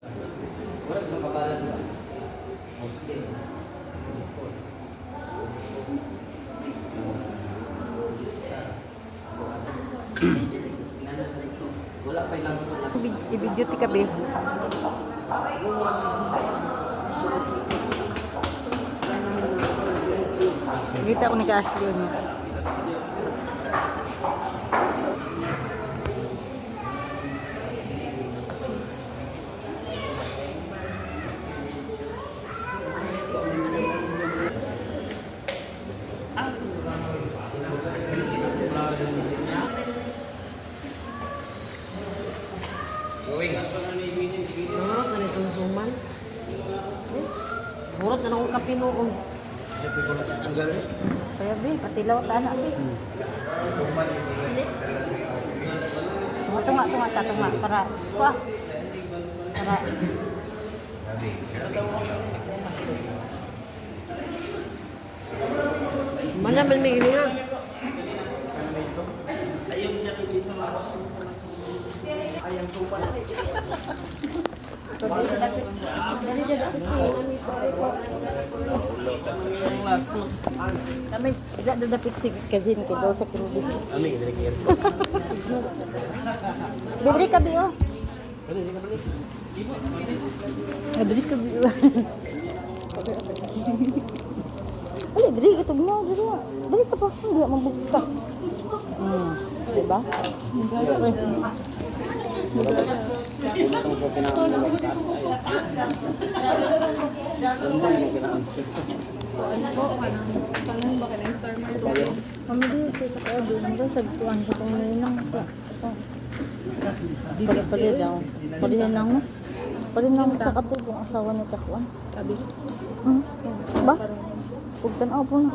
Wala makabalan ba? Muslim. Wala pa ilang I-video ti ka, babe. Kita ko ni Ashley niya. Murot na nitong suman. Murot na nung kapinuon. Kaya, babe, patilaw ta na, babe. Tunga. Para. Mana man may gini nga. Kami, tidak dapit si Kajin, kaya sa Kirudi. Ami dari kiri. Bidri ka, Bio. Boleh dia balik. Bidri ka, Bio. Ali, Dri, itog mo, Dri. Dali ka pa, hindi ako mabuka. Diba? Itong po pinakaligtas. Mami, di, sa kaya, doon ba, sagpuan ko itong nilang. Pali daw. Pali lang sa katulong asawa ni Takuan. Sabi. Ba? Huwag tanaw po na.